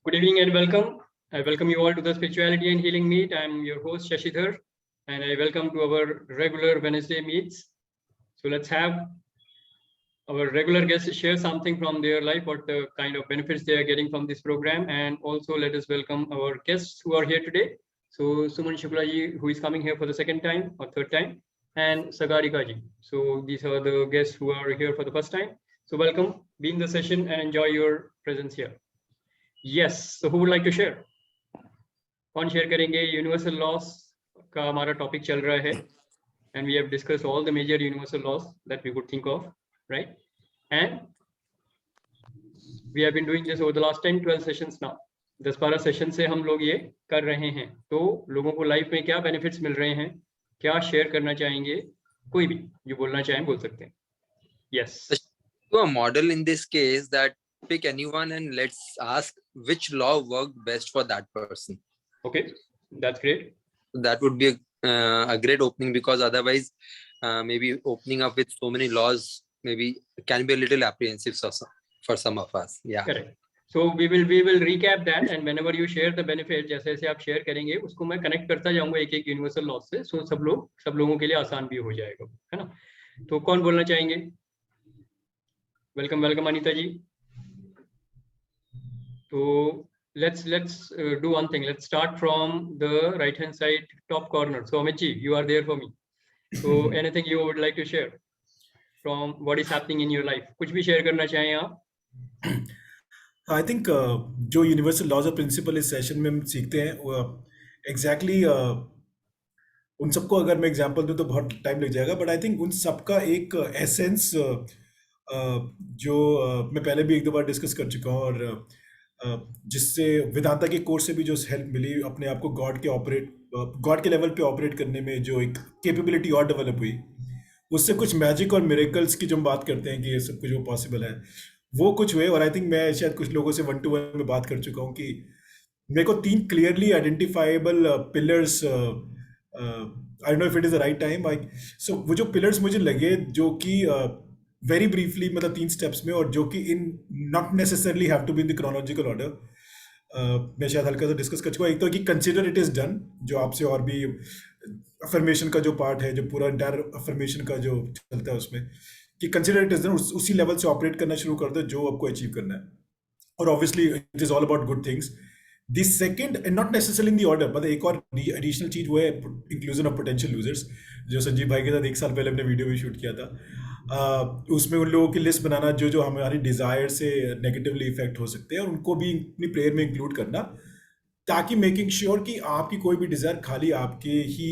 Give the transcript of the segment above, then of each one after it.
Good evening and welcome. I welcome you all to the Spirituality and Healing Meet. I'm your host Shashidhar, and I welcome to our regular Wednesday meets. So let's have our regular guests share something from their life, what the kind of benefits they are getting from this program, and also let us welcome our guests who are here today. So Suman Shukla ji, who is coming here for the second time or third time, and Sagarika ji. So these are the guests who are here for the first time. So welcome, be in the session and enjoy your presence here. Yes, so who would like to share? कौन share करेंगे? Universal loss का हमारा topic चल रहा है, and we have discussed all the major universal laws that we could think of, right? And we have been doing this over the last 10-12 sessions now. 10-12 session से हम लोग ये कर रहे हैं. तो लोगों को लाइफ में क्या बेनिफिट्स मिल रहे हैं, क्या शेयर करना चाहेंगे? कोई भी जो बोलना चाहें बोल सकते हैं. Yes. So a model in this case that pick anyone and let's ask which law worked best for that person. Okay, that's great. That would be a great opening, because otherwise maybe opening up with so many laws maybe can be a little apprehensive for some of us. Yeah, correct. So we will recap that, and whenever you share the benefit, जैसे जैसे आप share करेंगे उसको मैं connect करता जाऊंगा एक एक यूनिवर्सल लॉ से. सो सब लोगों के लिए आसान भी हो जाएगा, है ना? तो कौन बोलना चाहेंगे? वेलकम अनीता जी. तो let's do one thing. Let's start from the right hand side top corner. So Amit ji, you are there for me. So anything you would like to share from what is happening in your life? कुछ भी share करना चाहें आप? I think जो universal laws of principal इस session में हम सीखते हैं वो एग्जैक्टली उन सबको अगर मैं एग्जांपल दूं तो बहुत टाइम लग जाएगा, बट आई थिंक उन सबका एक एसेंस जो मैं पहले भी एक दो बार डिस्कस कर चुका हूँ, और जिससे वेदांता के कोर्स से भी जो हेल्प मिली, अपने आप को गॉड के लेवल पे ऑपरेट करने में जो एक कैपेबिलिटी और डेवलप हुई, उससे कुछ मैजिक और मिरेकल्स की जो हम बात करते हैं कि ये सब कुछ वो पॉसिबल है, वो कुछ हुए. और आई थिंक मैं शायद कुछ लोगों से 1-to-1 में बात कर चुका हूँ कि मेरे को 3 clearly identifiable pillars, I don't know if it is the right time, so वो जो पिलर्स मुझे लगे जो कि वेरी ब्रीफली मतलब 3 स्टेप्स में, और जो कि in not necessarily have to be in the chronological order, मैं शायद हल्का सा डिस्कस कर चुका हूँ. एक तो कि कंसिडर इट इज डन, जो आपसे और भी अफर्मेशन का जो पार्ट है, जो पूरा इंटायर अफर्मेशन का जो चलता है उसमें, कि कंसिडर इट इज डन, उसी लेवल से ऑपरेट करना शुरू कर दो जो आपको अचीव करना है. और obviously it is all about good things. The second, and not necessarily in the order, मतलब एक और एडिशनल चीज वो है इंक्लूजन ऑफ पोटेंशियल यूजर्स, जो संजीव भाई के साथ 1 साल पहले हमने वीडियो भी शूट किया था. उसमें उन लोगों की लिस्ट बनाना जो हमारी डिज़ायर से नेगेटिवली इफेक्ट हो सकते हैं, और उनको भी अपनी प्रेयर में इंक्लूड करना, ताकि मेकिंग श्योर कि आपकी कोई भी डिज़ायर खाली आपके ही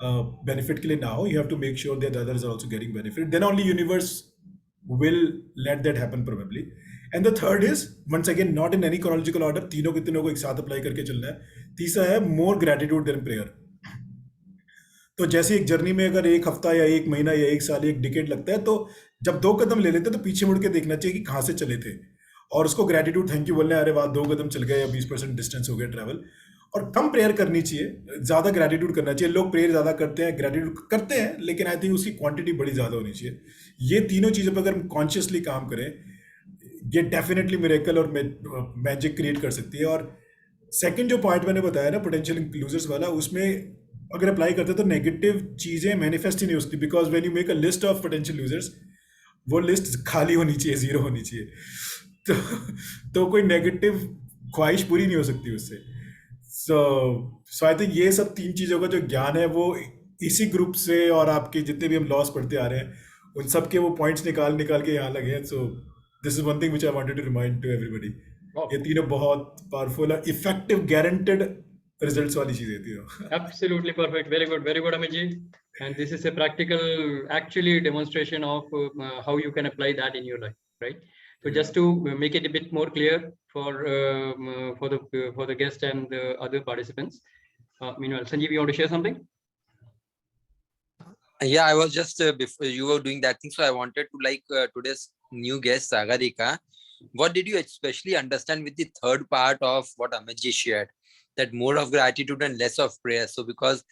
बेनिफिट के लिए ना हो. You have to make sure that others are also getting benefit, then only universe will let that happen probably. And the third is once again not in any chronological order, तीनों के तीनों को एक साथ अप्लाई करके चलना है. तीसरा है मोर ग्रेटिट्यूड देन प्रेयर. तो जैसे एक जर्नी में अगर 1 हफ्ता या 1 महीना या 1 साल, 1 डिकेड लगता है, तो जब 2 कदम ले लेते हैं तो पीछे मुड़ के देखना चाहिए कि कहाँ से चले थे, और उसको ग्रेटिट्यूड थैंक यू बोलना है, अरे वाह 2 कदम चल गए या 20% डिस्टेंस हो गया ट्रैवल. और कम प्रेयर करनी चाहिए, ज़्यादा ग्रेटिट्यूड करना चाहिए. लोग प्रेयर ज़्यादा करते हैं, ग्रेटिट्यूड करते हैं, लेकिन आई थिंक उसकी क्वांटिटी बड़ी ज़्यादा होनी चाहिए. ये तीनों चीज़ों पर अगर हम कॉन्शियसली काम करें, ये डेफिनेटली मिरेकल और मैजिक क्रिएट कर सकती है. और सेकेंड जो पॉइंट मैंने बताया ना पोटेंशियल इंक्लूजर्स वाला, उसमें अगर अप्लाई करते तो नेगेटिव चीज़ें मैनिफेस्ट ही नहीं होती, because when you make a list of potential users, वो लिस्ट खाली होनी चाहिए, 0 होनी चाहिए. तो कोई नेगेटिव ख्वाहिश पूरी नहीं हो सकती उससे. सो आई थिंक ये सब 3 चीज़ों का जो ज्ञान है वो इसी ग्रुप से, और आपके जितने भी हम लॉस पढ़ते आ रहे हैं उन सब के वो पॉइंट्स निकाल के यहाँ लगे हैं. So this is one thing which I wanted to remind to everybody. ये तीनों बहुत पावरफुल और इफेक्टिव गारंटेड results वाली चीजें थी. Absolutely perfect. Very good Amit ji. And this is a practical actually demonstration of how you can apply that in your life, right? So just to make it a bit more clear for the guest and the other participants, meanwhile Sanjeev, you want to share something? Yeah, I was just before you were doing that thing, so I wanted to today's new guest Sagarika, what did you especially understand with the third part of what Amit ji shared, that more of gratitude and less of prayer? So because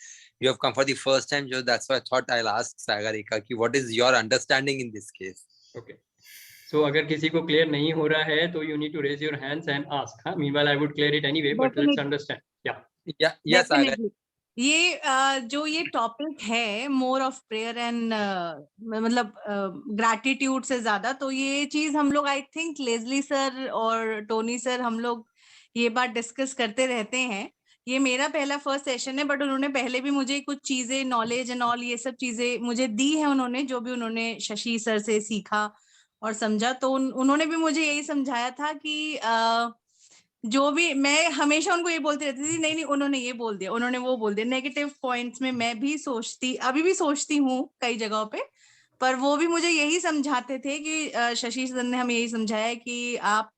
you have come for the first time, that's why I thought I'll ask Sagarika, what is your understanding in this case? Okay. So अगर किसी को clear नहीं हो रहा है तो you need to raise your hands and ask. हाँ, meanwhile I would clear it anyway, but let's understand. Yeah. Yeah, Sagar. Definitely. ये जो ये टॉपिक है मोर ऑफ प्रेयर एंड मतलब ग्रैटिट्यूड से ज्यादा, तो ये चीज हम लोग आई थिंक लेजली सर और टोनी सर हम लोग ये बात डिस्कस करते रहते हैं. ये मेरा पहला फर्स्ट सेशन है, बट उन्होंने पहले भी मुझे कुछ चीजें नॉलेज एंड ऑल ये सब चीजें मुझे दी है उन्होंने, जो भी उन्होंने शशि सर से सीखा और समझा. तो उन्होंने भी मुझे यही समझाया था कि जो भी मैं हमेशा उनको ये बोलती रहती थी, नहीं नहीं उन्होंने ये बोल दिया, उन्होंने वो बोल दिया. नेगेटिव पॉइंट्स में मैं भी सोचती, अभी भी सोचती हूँ कई जगहों पे, पर वो भी मुझे यही समझाते थे कि शशि सर ने हमें यही समझाया कि आप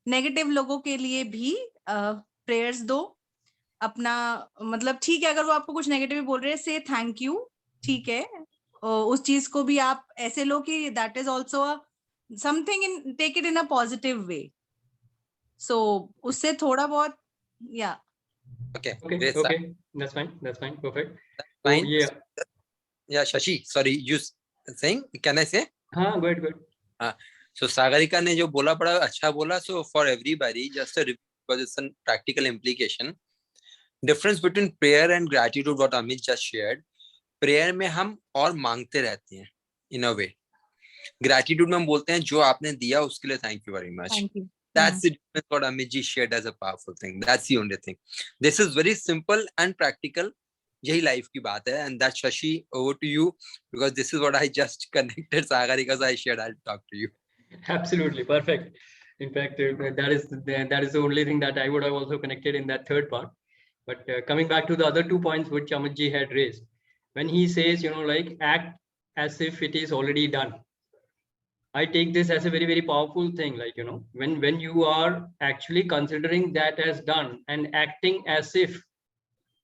नेगेटिव लोगों के लिए भी प्रेयर्स दो. अपना मतलब ठीक है, अगर वो आपको कुछ नेगेटिव बोल रहे हैं, से थैंक यू, ठीक है. उस चीज को भी आप ऐसे लो कि that is also something in, take it in a positive way. So उससे थोड़ा बहुत yeah. Okay. Okay. Great, Okay. That's fine. That's fine. Perfect. Fine. So, yeah. Yeah, Shashi, sorry, you saying, can I say? हाँ, go ahead, go ahead. So Sagarika ने जो बोला बड़ा अच्छा बोला. So for everybody, just a because it's a practical implication. Difference between prayer and gratitude, what Amit just shared. Prayer में हम और मांगते रहते हैं in a way. Gratitude में हम बोलते हैं जो आपने दिया उसके लिए thank you very much. Thank you. That's the difference what Amit ji shared as a powerful thing. That's the only thing. This is very simple and practical. यही लाइफ की बात है. And that Shashi, over to you, because this is what I just connected Sagarika, so I shared. I'll talk to you. Absolutely perfect. In fact, that is the only thing that I would have also connected in that third part. But coming back to the other 2 points which Amit ji had raised, when he says, like act as if it is already done. I take this as a very, very powerful thing. Like, when you are actually considering that as done and acting as if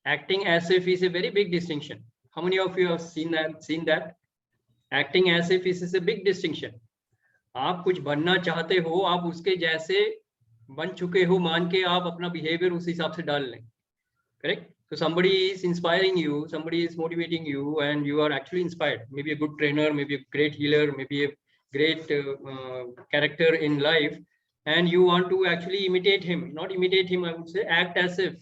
is a very big distinction. How many of you have seen that? Acting as if is a big distinction. आप कुछ बनना चाहते हो, आप उसके जैसे बन चुके हो मान के आप अपना बिहेवियर उस हिसाब से डाल लें. Correct? So somebody is inspiring you, somebody is motivating you, and you are actually inspired. Maybe a good trainer, maybe a great healer, maybe a great character in life, and you want to actually imitate him. Not imitate him, I would say act as if.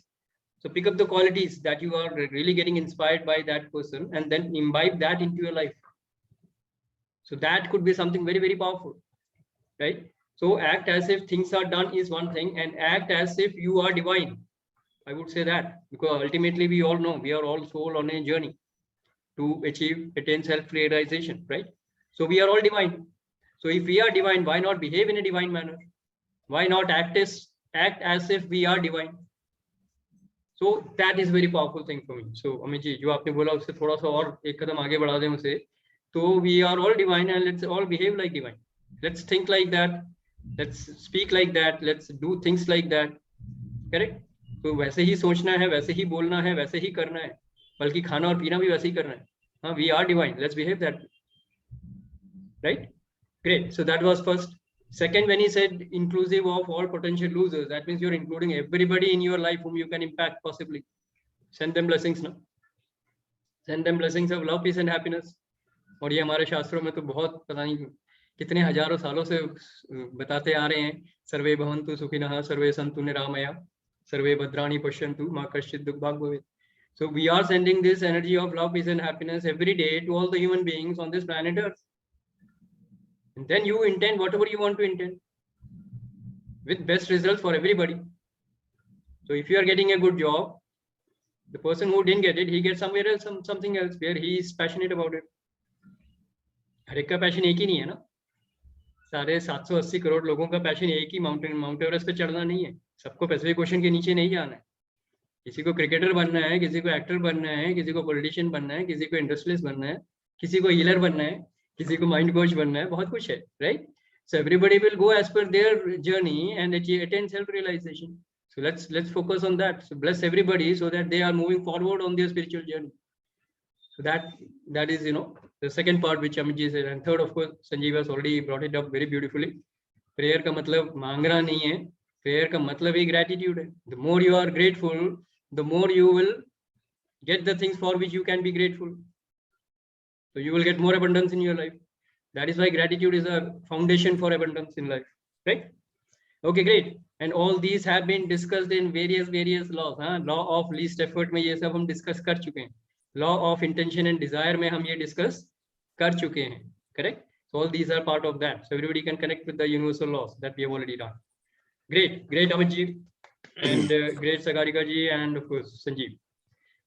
So pick up the qualities that you are really getting inspired by that person and then imbibe that into your life. So that could be something very, very powerful, right? So act as if things are done is one thing, and act as if you are divine. I would say that, because ultimately we all know we are all soul on a journey to attain self-realization, right? So we are all divine. So if we are divine, why not behave in a divine manner? Why not act as if we are divine? So that is very powerful thing for me. So Amit ji, जो आपने बोला उससे थोड़ा सा और एक कदम आगे बढ़ा दें उसे, तो we are all divine and let's all behave like divine. Let's think like that. Let's speak like that. Let's do things like that. Correct? तो वैसे ही सोचना है, वैसे ही बोलना है, वैसे ही करना है, बल्कि खाना और पीना भी वैसे ही करना है. हाँ, we are divine. Let's behave that. Right? Great. So that was first. Second, when he said inclusive of all potential losers, that means you're including everybody in your life whom you can impact possibly. Send them blessings, no? Send them blessings of love, peace and happiness. और ये हमारे शास्त्रों में तो बहुत पता नहीं कितने हजारों सालों से बताते आ रहे हैं. सर्वे भवन्तु सुखिनः, सर्वे सन्तु निरामया, सर्वे भद्राणि पश्यन्तु मा कश्चित् दुःखभाग् भवेत्. So we are sending this energy of love, peace and happiness every day to all the human beings on this planet Earth. And then you intend whatever you want to intend with best results for everybody. So if you are getting a good job, the person who didn't get it, he gets somewhere else, something else where he is passionate about it. हर एक का passion एक ही नहीं है ना. सारे 780 करोड़ लोगों का passion एक ही माउंट एवरेस्ट पे चढ़ना नहीं है. सबको पैसिफिक ओशन के नीचे नहीं जाना है. किसी को क्रिकेटर बनना है, किसी को एक्टर बनना है, किसी को पॉलिटिशियन बनना है, किसी को इंडस्ट्रियलिस्ट बनना है, किसी को हीलर बनना है, किसी को माइंड कोच बनना है, बहुत कुछ है, right? So everybody will go as per their journey and attain self-realization. So let's focus on that. So bless everybody so that they are moving forward on their spiritual journey. So that is, the second part which Amit ji said. And third, of course, Sanjeev has already brought it up very beautifully. Prayer का मतलब मांगना नहीं है. Prayer का मतलब ही gratitude है. The more you are grateful, the more you will get the things for which you can be grateful. So you will get more abundance in your life. That is why gratitude is a foundation for abundance in life, right? Okay, great. And all these have been discussed in various laws. Law of least effort में ये सब हम discuss कर चुके हैं. Law of intention and desire में हम ये discuss कर चुके हैं. Correct? So all these are part of that. So everybody can connect with the universal laws that we have already done. Great, great Amit ji, and great Sagarika ji, and of course Sanjeev.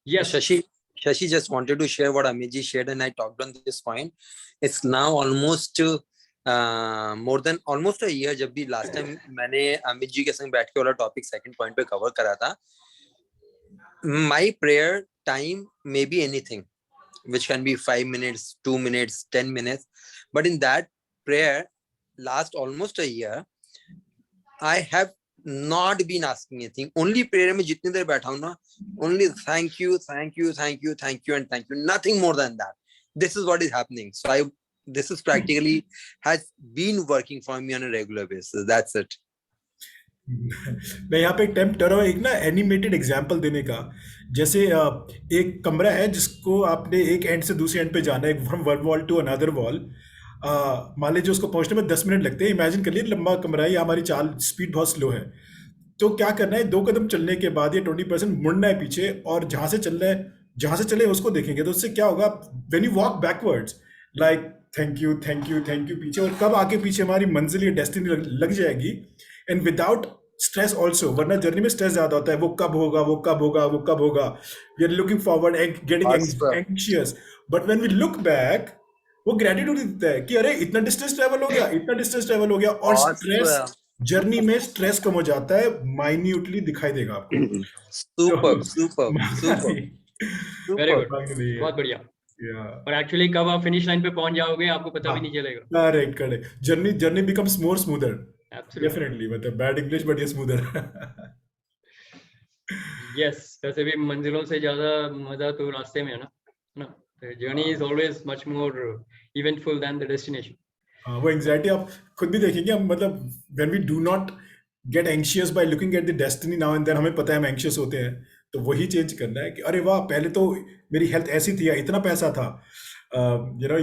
Yes. Shashi just wanted to share what Amit ji shared, and I talked on this point. It's now almost more than almost a year जब भी last time मैंने अमित जी के संग बैठ के वाला topic second point पे cover करा था. My prayer time may be anything, which can be 5 minutes, 2 minutes, 10 minutes, but in that prayer last almost a year I have not been asking anything. Only prayer में जितनी देर बैठा हूँ ना, only thank you, thank you, thank you, thank you, and thank you. Nothing more than that. This is what is happening. So this is practically has been working for me on a regular basis. That's it. मैं यहाँ पे attempt कर रहा हूँ एक ना animated example देने का. जैसे एक कमरा है जिसको आपने एक एंड से दूसरे एंड पे जाना है, from one wall to another wall. मान लीजिए उसको पहुंचने में 10 मिनट लगते हैं. इमेजिन कर लिए लंबा कमरा है, या हमारी चाल स्पीड बहुत स्लो है. तो क्या करना है, 2 कदम चलने के बाद ये 20% मुड़ना है पीछे, और जहां से चले उसको देखेंगे. तो उससे क्या होगा, when you walk backwards like thank you thank you thank you पीछे, और कब आगे पीछे हमारी मंजिल या डेस्टिनी लग जाएगी, एंड विदाउट स्ट्रेस ऑल्सो. वरना जर्नी में स्ट्रेस ज्यादा होता है, वो कब होगा, वो कब होगा, वो कब होगा. We are looking forward and getting anxious. But when we look back, वो ग्रेटिट्यूड देता है कि अरे इतना डिस्टेंस ट्रेवल हो गया, इतना डिस्टेंस ट्रेवल हो गया. और स्ट्रेस, जर्नी में स्ट्रेस कम हो जाता है, माइन्यूटली दिखाई देगा आपको. Super super super, very good, बहुत बढ़िया. और एक्चुअली कब आप फिनिश लाइन पे पहुंच जाओगे आपको पता भी नहीं चलेगा. Correct correct. Journey becomes more smoother. Definitely, मतलब बैड इंग्लिश बट ये स्मूदर. यस, वैसे भी मंजिलों से ज्यादा मजा तो रास्ते में है ना. The journey is always much more eventful than the destination. वो एंग्जाइटी आप खुद भी देखेंगे. हम मतलब when we do not get anxious by looking at the destiny now and then, हमें पता है हम एंग्शियस होते हैं, तो वही चेंज करना है कि अरे वाह, पहले तो मेरी हेल्थ ऐसी थी, या इतना पैसा था,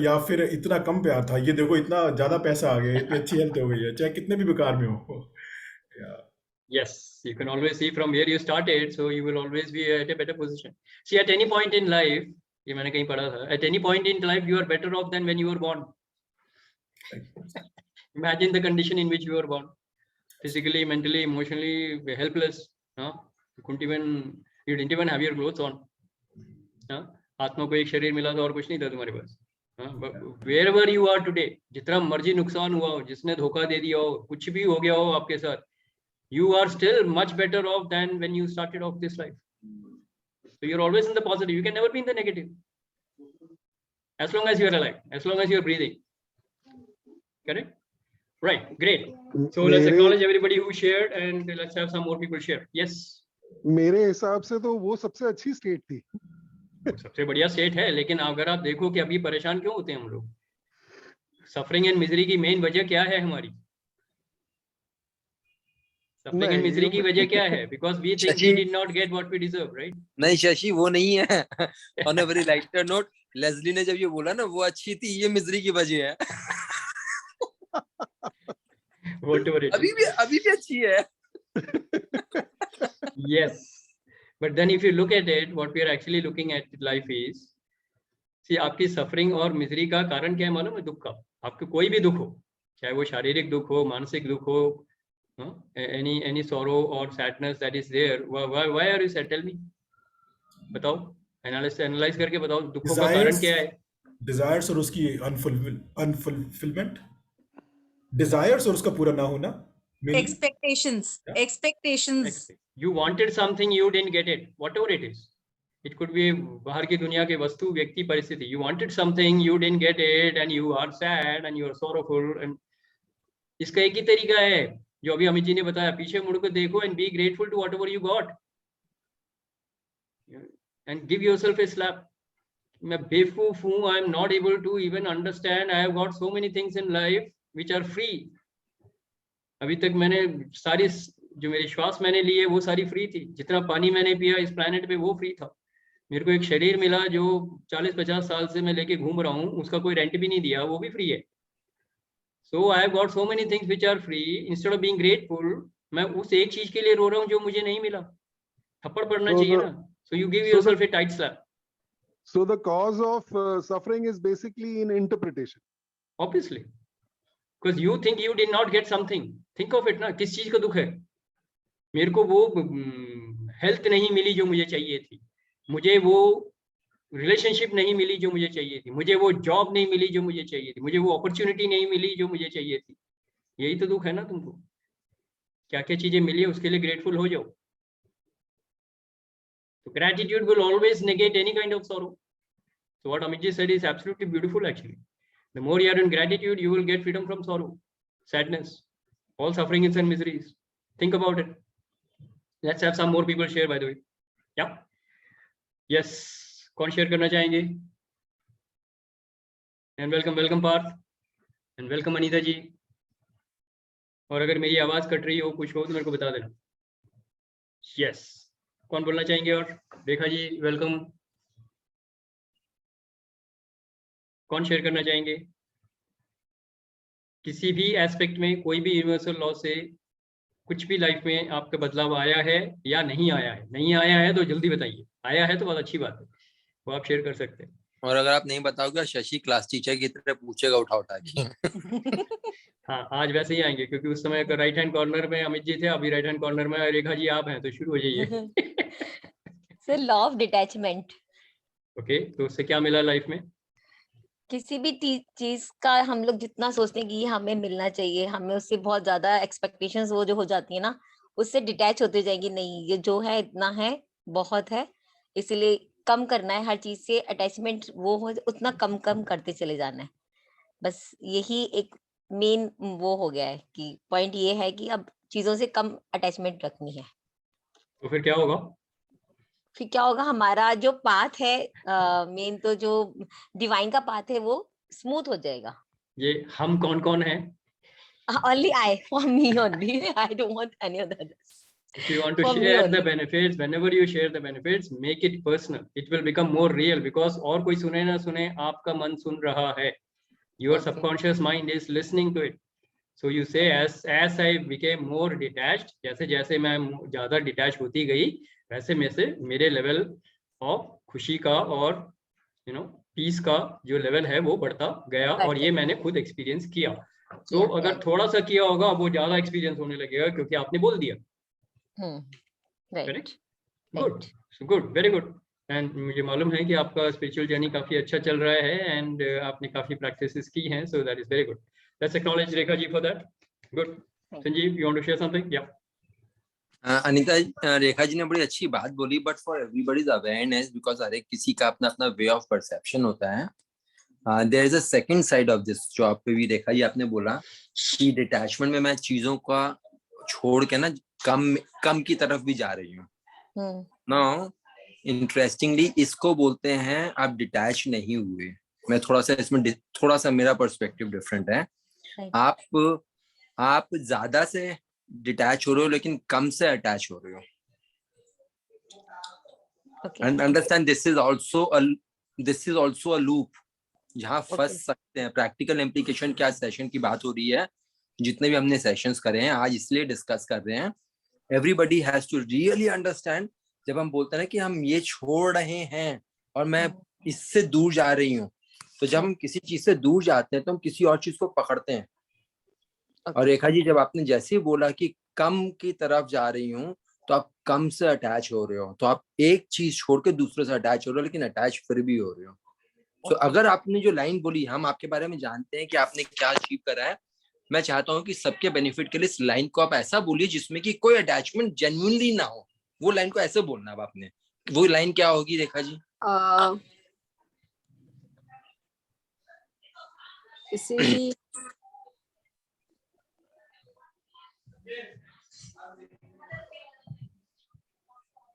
या फिर इतना कम प्यार था, ये देखो इतना ज्यादा पैसा आ गया, इतनी अच्छी हेल्थ हो गई है, चाहे कितने भी बेकार में हो. Yes, you can always see from where you started, so you will always be at a better position. See, at any point in life, ये मैंने कहीं पढ़ा था, at any point in life you are better off than when you were born. Imagine the condition in which you were born, physically, mentally, emotionally helpless. You didn't even have your clothes on. आत्मा को एक शरीर मिला था और कुछ नहीं था तुम्हारे पास. Wherever you are today, जितना मर्जी नुकसान हुआ हो, जिसने धोखा दे दिया हो, कुछ भी हो गया हो आपके साथ, you are still much better off than when you started off this life. So you're always in the positive. You can never be in the negative. As long as you're alive, as long as you're breathing. Correct? Right. Great. So let's acknowledge everybody who shared, and let's have some more people share. Yes. मेरे हिसाब से तो वो सबसे अच्छी state थी. सबसे बढ़िया स्टेट है, लेकिन अगर आप देखो कि अभी परेशान क्यों होते हैं हम लोग, सफरिंग एंड मिजरी की मेन वजह क्या है हमारी? सफरिंग एंड मिजरी की वजह क्या है? Because we think we did not get what we deserve, right? नहीं शशि, वो नहीं है. On a very lighter note, Leslie ने जब ये बोला ना वो अच्छी थी, ये मिजरी की वजह है. Whatever it is. अभी भी अच्छी है. Yes, but then if you look at it, what we are actually looking at life is, see, आपकी सफरिंग और मिजरी का कारण क्या है मालूम है? दुख का. आपको कोई भी दुख हो, चाहे वो शारीरिक दुख हो, मानसिक दुख हो, any sorrow or sadness that is there, why are you sad? Tell me. बताओ, एनालाइज करके बताओ, दुखों का कारण क्या है? डिजायर्स और उसकी अनफुलफिलमेंट. डिजायर्स और उसका पूरा ना होना. Expectations. You wanted something, you didn't get it, whatever it is. It could be बाहर की दुनिया के वस्तु, व्यक्ति, परिस्थिति. You wanted something, you didn't get it, and you are sad and you are sorrowful. And इसका एक ही तरीका है जो अभी अमित जी ने बताया, पीछे मुड़ कर देखो and be grateful to whatever you got and give yourself a slap. मैं बेवकूफ हूँ, I am not able to even understand. I have got so many things in life which are free. अभी तक मैंने सारी जो मेरी श्वास मैंने ली है वो सारी फ्री थी. जितना पानी मैंने पिया इस प्लेनेट पे वो फ्री था. मेरे को एक शरीर मिला जो 40-50 साल से मैं लेके घूम रहा हूँ, उसका कोई रेंट भी नहीं दिया, वो भी फ्री है. So I have got so many things which are free. Instead of being grateful, मैं उस एक चीज के लिए रो रहा हूँ जो मुझे नहीं मिला. थप्पड़ पड़ना So चाहिए the- ना. So you give so the- yourself a tight slap. So the cause of suffering is basically in interpretation. Obviously, because you think you did not get something. Think of it ना, किस चीज का दुख है. मेरे को वो हेल्थ नहीं मिली जो मुझे चाहिए थी, मुझे वो रिलेशनशिप नहीं मिली जो मुझे चाहिए थी, मुझे वो जॉब नहीं मिली जो मुझे चाहिए थी, मुझे वो अपॉर्चुनिटी नहीं मिली जो मुझे चाहिए थी. यही तो दुख है ना तुमको. क्या क्या चीजें मिली है उसके लिए ग्रेटफुल हो जाओ. तो gratitude will always negate any kind of sorrow. So what Amit ji said is absolutely beautiful actually. The more you are in gratitude, you will get freedom from sorrow, sadness, all sufferings and miseries. Think about it. Let's have some more people share, by the way. Yeah. Yes. कौन share करना चाहेंगे? And welcome Parth. And welcome Anita जी. और अगर मेरी आवाज cut रही हो, कुछ हो तो मेरे को बता देना. Yes. कौन बोलना चाहेंगे? और रेखा जी वेलकम. कौन शेयर करना चाहेंगे? किसी भी एस्पेक्ट में, कोई भी यूनिवर्सल लॉ से कुछ भी लाइफ में आपका बदलाव आया है या नहीं आया है? नहीं आया है तो जल्दी बताइए, आया है तो बहुत अच्छी बात है, वो आप शेयर कर सकते हैं. और अगर आप नहीं बताओगे शशि क्लास टीचर की तरह पूछेगा उठा उठा के. हाँ, आज वैसे ही आएंगे क्योंकि उस समय राइट हैंड कॉर्नर में अमित जी थे, अभी राइट हैंड कॉर्नर में रेखा जी आप हैं, तो शुरू हो जाइए. Sir law of detachment. Okay, तो उससे क्या मिला लाइफ में? किसी भी चीज का हम लोग जितना सोचते हैं कि ये हमें मिलना चाहिए, हमें उससे बहुत ज्यादा एक्सपेक्टेशंस वो जो हो जाती है ना, उससे डिटैच होते जाएंगे. नहीं, ये जो है इतना है, बहुत है, इसलिए कम करना है. हर चीज से अटैचमेंट वो हो उतना कम कम करते चले जाना है. बस यही एक मेन वो हो गया है कि पॉइंट ये है कि अब चीजों से कम अटैचमेंट रखनी है. तो फिर क्या होगा? फिर क्या होगा, हमारा जो पाथ है, मेन तो जो डिवाइन का पाथ है वो स्मूथ हो जाएगा. ये हम कौन कौन है? Only I, for me only. I don't want any other others. If you want to For me share the only. benefits, whenever you share the benefits, make it personal. It will become more real because और कोई सुने ना सुने, आपका मन सुन रहा है. Your Okay. subconscious mind is listening to it. So you say as I became more detached, जैसे जैसे मैं ज़्यादा detached होती गई, वैसे में से मेरे level of खुशी का और peace का जो level है वो बढ़ता गया. और ये मैंने खुद experience किया. तो अगर थोड़ा सा किया होगा वो ज़्यादा experience होने लगेगा क्योंकि आपने बोल दिया. Right. Correct? Good. So good. Very good. And मुझे मालूम है कि आपका spiritual journey काफी अच्छा चल रहा है and आपने काफी practices की हैं. So that is very good. Let's acknowledge Rekha ji for that. Good. Sanjeev, you want to share something? Yeah. Anita Rekha ji ने बड़ी अच्छी बात बोली, but for everybody's awareness, because हर एक किसी का अपना अपना वे ऑफ परसेप्शन होता है. There is a second side of this, जो आप पे भी रेखा जी आपने बोला कि डिटैचमेंट में मैं चीजों का छोड़ के ना कम की तरफ भी जा रही हूँ. नाउ इंटरेस्टिंगली इसको बोलते हैं आप डिटैच नहीं हुए. मैं थोड़ा सा इसमें थोड़ा सा मेरा पर्सपेक्टिव डिफरेंट है. आप ज्यादा से डिटैच हो रहे हो लेकिन कम से अटैच हो रहे हो. And understand this is also a loop जहां फंस सकते हैं. प्रैक्टिकल इम्प्लीकेशन क्या सेशन की बात हो रही है, जितने भी हमने सेशंस करे हैं आज इसलिए डिस्कस कर रहे हैं. Everybody has to really understand. जब हम बोलते हैं ना कि हम ये छोड़ रहे हैं और मैं इससे दूर जा रही हूँ, तो जब हम किसी चीज से दूर जाते हैं तो हम किसी और चीज को पकड़ते हैं. और रेखा जी जब आपने जैसे ही बोला कि कम की तरफ जा रही हूँ, तो आप कम से अटैच हो रहे हो, तो आप एक चीज छोड़ के दूसरे से अटैच हो रहे हो, लेकिन अटैच फिर भी हो रहे हो. तो अगर आपने जो लाइन बोली, हम आपके बारे में जानते हैं कि आपने क्या अचीव करा है, मैं चाहता हूँ कि सबके बेनिफिट के लिए इस लाइन को आप ऐसा बोलिए जिसमें कि कोई अटैचमेंट जेन्युइनली ना हो. वो लाइन को ऐसे बोलना अब आपने. वो लाइन क्या होगी रेखा जी? किसी भी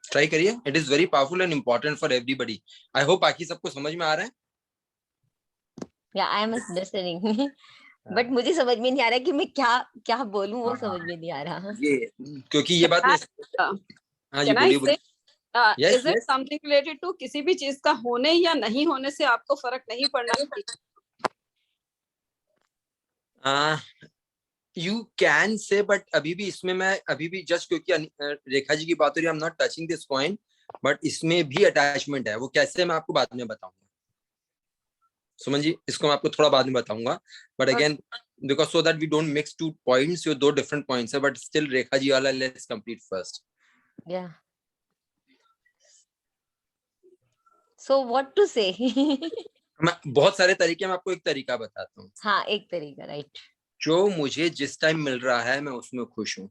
ट्राई करिए. It is very powerful and important for everybody. I hope बाकी सबको समझ में आ रहा है. या आई एम अंडरस्टैंडिंग, बट मुझे समझ में नहीं आ रहा कि मैं क्या बोलूं, वो समझ में नहीं आ रहा. ये क्योंकि ये बात हाँ जी बोलिए. Is it something related to किसी भी चीज का होने या नहीं होने से आपको फर्क नहीं पड़ना चाहिए? यू कैन से, बट अभी भी इसमें मैं अभी भी जस्ट क्योंकि रेखा जी की बात हो रही है, I am not touching this point, but इसमें भी अटैचमेंट है। वो कैसे मैं आपको बाद में बताऊंगा सुमन जी, इसको मैं आपको थोड़ा बाद में बताऊंगा, but again because so that we don't mix two points, ये दो डिफरेंट पॉइंट्स है, बट स्टिल रेखा जी वाला लेट्स कंप्लीट फर्स्ट। या सो व्हाट टू से मैं बहुत सारे तरीके, मैं आपको एक तरीका बताता हूँ। हाँ, एक तरीका, राइट। जो मुझे जिस टाइम मिल रहा है मैं उसमें खुश हूँ,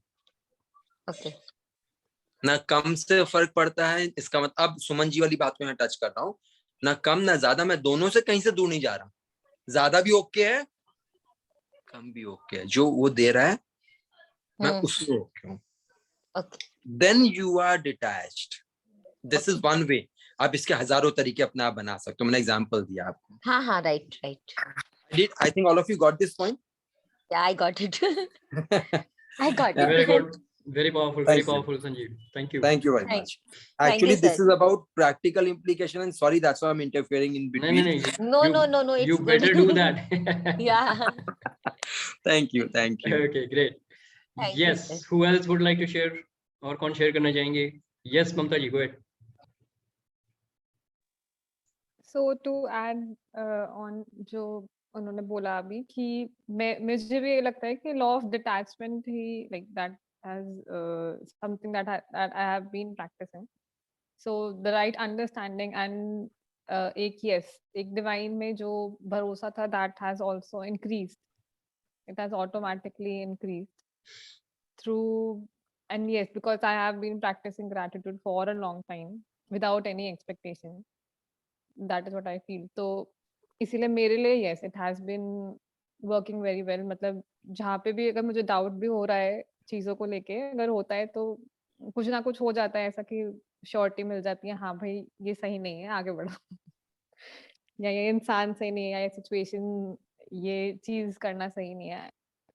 ओके। ना कम से फर्क पड़ता है। इसका मतलब अब सुमन जी वाली बात को यहाँ टच कर रहा हूँ, ना कम ना ज्यादा, मैं दोनों से कहीं से दूर नहीं जा रहा। ज्यादा भी ओके है, कम भी ओके है, जो वो दे रहा है मैं उसमें ओके हूँ। Okay. Then you are detached. This is one way. आप इसके हजारों तरीके अपने आप बना सकते हो, मैंने एग्जांपल दिया आपको। हाँ हाँ, right right. I think all of you got this point. Yeah I got it. I got Very it. good. Very powerful. Very Thank you. powerful, Sanjeev. Thank you. Thank you very Thank- much. thank Actually, you, this sir. is about practical implication, and sorry, that's why I'm interfering in No, between. No, You, no, you it's good. better do that. Yeah. Thank you, thank you. Okay, great. Thank you, Yes. sir. Who else would like to share? और कौन share करना चाहेंगे? Yes, Mamta ji, go ahead. So to add on जो उन्होंने बोला अभी कि मुझे भी ये लगता है कि law of detachment he like that has something that I have been practicing. So the right understanding and एक yes एक divine में जो भरोसा था that has also increased. It has automatically increased through, and yes, because I have been practicing gratitude for a long time without any expectation. That is what I feel. तो इसीलिए मेरे लिए yes it has been working very well. मतलब जहाँ पे भी अगर मुझे डाउट भी हो रहा है चीजों को लेके, अगर होता है तो कुछ ना कुछ हो जाता है ऐसा कि श्योरिटी मिल जाती है, हाँ भाई ये सही नहीं है, आगे बढ़ो। या ये इंसान सही नहीं है, या ये सिचुएशन, ये चीज करना सही नहीं है।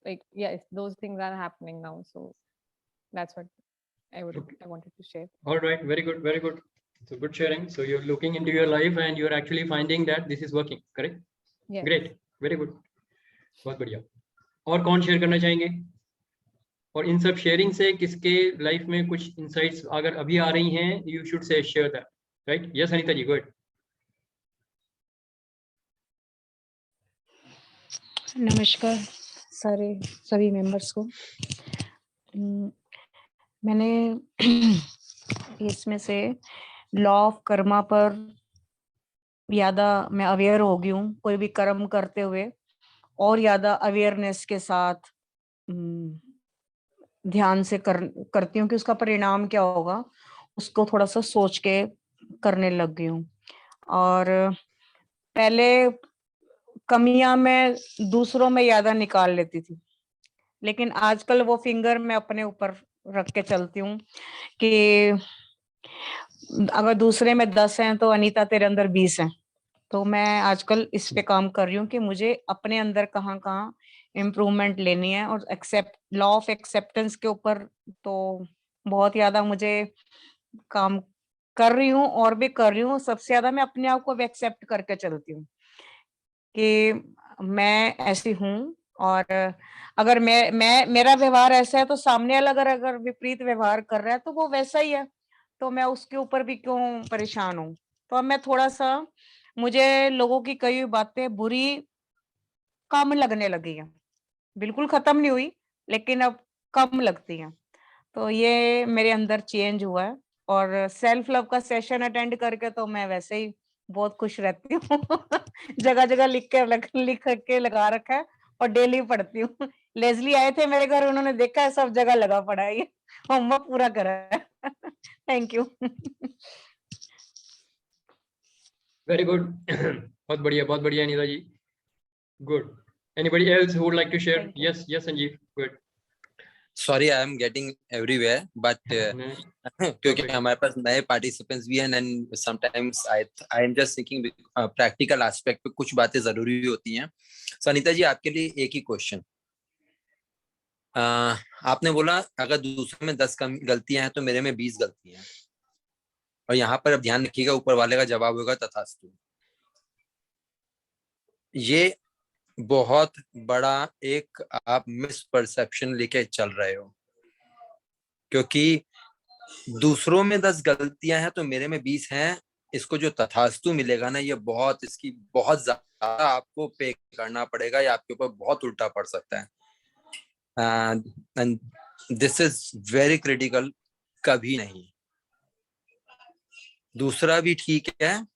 Like yes, those things are happening now. So that's what I wanted to share. All right. Very good. Very good. So good sharing. So you're looking into your life and you're actually finding that this is working. Correct? Yes. Great. Very good. बहुत बढ़िया। और कौन share करना चाहेंगे? और इन सब sharing से किसके लाइफ में कुछ इंसाइट्स अगर अभी आ रही हैं, you should say share that, right? Yes Anita ji, go ahead. नमस्कार सभी मेंबर्स को। मैंने इसमें से लॉ ऑफ कर्मा पर ज्यादा मैं अवेयर हो गई हूँ, कोई भी कर्म करते हुए और ज्यादा अवेयरनेस के साथ ध्यान से करती हूँ कि उसका परिणाम क्या होगा, उसको थोड़ा सा सोच के करने लग गई हूँ। और पहले कमियां मैं दूसरों में ज्यादा निकाल लेती थी, लेकिन आजकल वो फिंगर मैं अपने ऊपर रख के चलती हूँ कि अगर दूसरे में 10 हैं तो अनीता तेरे अंदर 20 हैं। तो मैं आजकल इस पे काम कर रही हूँ कि मुझे अपने अंदर कहाँ कहाँ इम्प्रूवमेंट लेनी है, और लॉ ऑफ एक्सेप्टेंस के ऊपर तो बहुत ज्यादा मुझे काम कर रही हूँ और भी कर रही हूँ। सबसे ज्यादा मैं अपने आप को एक्सेप्ट करके चलती हूँ कि मैं ऐसी हूँ, और अगर मेरा व्यवहार ऐसा है तो सामने वाला अगर विपरीत व्यवहार कर रहा है तो वो वैसा ही है, तो मैं उसके ऊपर भी क्यों परेशान हूँ। तो अब मैं थोड़ा सा, मुझे लोगों की कई बातें बुरी कम लगने लगी है, बिल्कुल खत्म नहीं हुई लेकिन अब कम लगती हैं। तो ये मेरे अंदर चेंज हुआ है, और सेल्फ लव का सेशन अटेंड करके तो मैं वैसे ही बहुत खुश रहती हूँ। जगह जगह लिख के लगा रखा है और डेली पढ़ती हूँ। लेजली आए थे मेरे घर, उन्होंने देखा है सब जगह लगा पड़ा है, ये होमवर्क पूरा करा है। Thank you. Very good. बहुत बढ़िया Anita ji, good. Anybody else who would like to share? Yes yes Sanjeev, good. Sorry, I am getting everywhere, but क्योंकि हमारे पास नए participants भी हैं, and sometimes I am just thinking practical aspect पे कुछ बातें जरूरी होती हैं। So अनीता जी, आपके लिए एक ही क्वेश्चन। आपने बोला अगर दूसरे में 10 गलतियां हैं तो मेरे में 20 गलतियां हैं, और यहाँ पर अब ध्यान रखिएगा, ऊपर वाले का जवाब होगा तथास्तु। ये बहुत बड़ा एक आप मिसपरसेप्शन लेके चल रहे हो, क्योंकि दूसरों में 10 गलतियां हैं तो मेरे में 20 हैं। इसको जो तथास्तु मिलेगा ना, ये बहुत, इसकी बहुत ज्यादा आपको पे करना पड़ेगा, या आपके ऊपर बहुत उल्टा पड़ सकता है। And this is very critical. कभी नहीं। दूसरा भी ठीक है,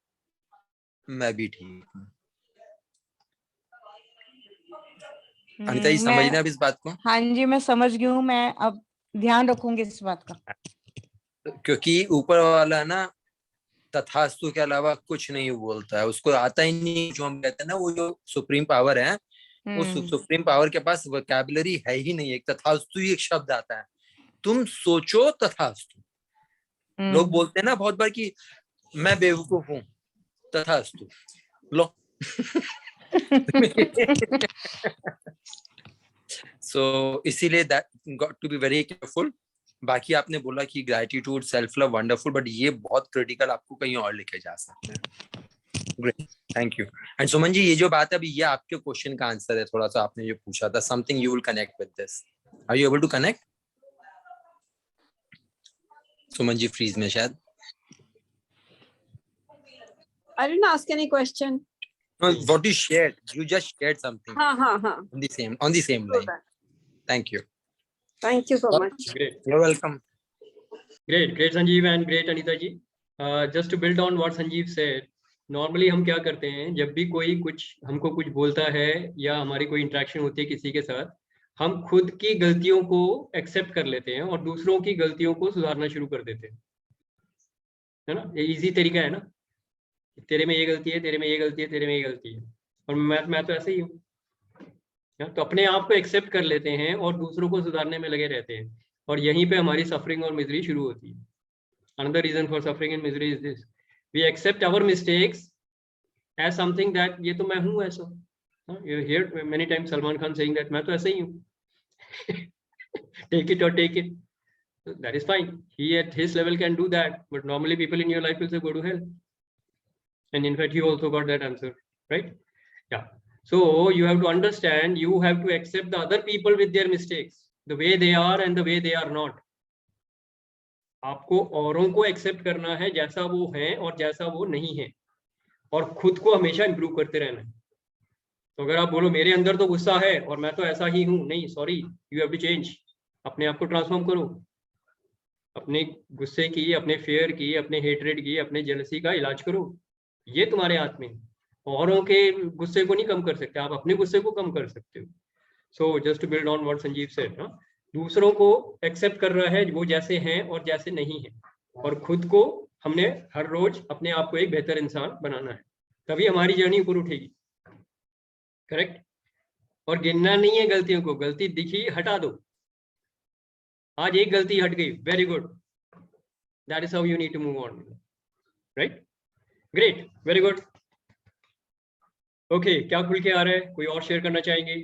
मैं भी ठीक हूँ। अनिता जी, समझना अब इस बात को, हाँ जी, मैं समझ गई हूँ। मैं अब ध्यान रखूंगी इस बात का। क्योंकि ऊपर वाला ना तथास्तु के अलावा कुछ नहीं बोलता है, उसको आता ही नहीं। जो हम कहते हैं ना, वो जो सुप्रीम पावर है, उस सुप्रीम पावर के पास वोकैबुलरी है ही नहीं। एक तथास्तु ही एक शब्द आता है, तुम सोचो तथास्तु। लोग बोलते हैं ना बहुत बार कि मैं बेवकूफ हूं, तथास्तु लो। सो इसीलिए that got to be very careful. बाकी आपने बोला कि gratitude, self love, wonderful, but ये बहुत क्रिटिकल, आपको कहीं और लेके जा सकते हैं। Great, thank you. And Suman ji, ये जो बात है अभी, ये आपके क्वेश्चन का आंसर है। थोड़ा सा आपने जो पूछा था, something you will connect with this. Are you able to connect? Suman ji freeze में शायद। I didn't ask any question. No, what you shared, you just shared something हाँ. on the same True line. that. Thank you. Thank you so much. Great. You're welcome. Great Sanjeev and great Anita ji. Just to build on what Sanjeev said, normally हम क्या करते हैं, जब भी कोई हमको कुछ बोलता है या हमारी कोई इंटरेक्शन होती है किसी के साथ, हम खुद की गलतियों को एक्सेप्ट कर लेते हैं और दूसरों की गलतियों को सुधारना शुरू कर देते हैं, है ना। ये इजी तरीका है ना, तेरे में ये गलती है, तेरे में ये गलती है, तेरे में ये गलती है, और मैं तो ऐसे ही हूँ। तो अपने आप को एक्सेप्ट कर लेते हैं और दूसरों को सुधारने में लगे रहते हैं, और यहीं पे हमारी सफरिंग और मिजरी शुरू होती है। Another reason for suffering and misery is this: we accept our mistakes as something that ये तो मैं हूँ ऐसा। You hear many times Salman Khan saying that मैं तो ऐसे ही हूँ। Take it or take it. That is fine. He at his level can do that, but normally people in your life will say go to hell. And in fact, he also got that answer, right? Yeah. So you have to understand, you have to accept the other people with their mistakes, the way they are and the way they are not. आपको औरों को accept करना है जैसा वो है और जैसा वो नहीं है, और खुद को हमेशा इंप्रूव करते रहना है। तो अगर आप बोलो मेरे अंदर तो गुस्सा है और मैं तो ऐसा ही हूं, नहीं, sorry, you have to change. अपने आप को ट्रांसफॉर्म करो, अपने गुस्से की, अपने फेयर की, अपने हेट्रेड की, अपने जेलसी का इलाज करो। ये तुम्हारे हाथ में। औरों के गुस्से को नहीं कम कर सकते, आप अपने गुस्से को कम कर सकते हो। So just to build on what Sanjeev said, दूसरों को एक्सेप्ट कर रहा है वो जैसे हैं और जैसे नहीं है, और खुद को हमने हर रोज अपने आप को एक बेहतर इंसान बनाना है, तभी हमारी जर्नी ऊपर उठेगी। करेक्ट। और गिनना नहीं है गलतियों को, गलती दिखी हटा दो। आज एक गलती हट गई, very good, that is how you need to move on, right. Great, very good. Okay, क्या खुल के आ रहा है, कोई और शेयर करना चाहेंगे?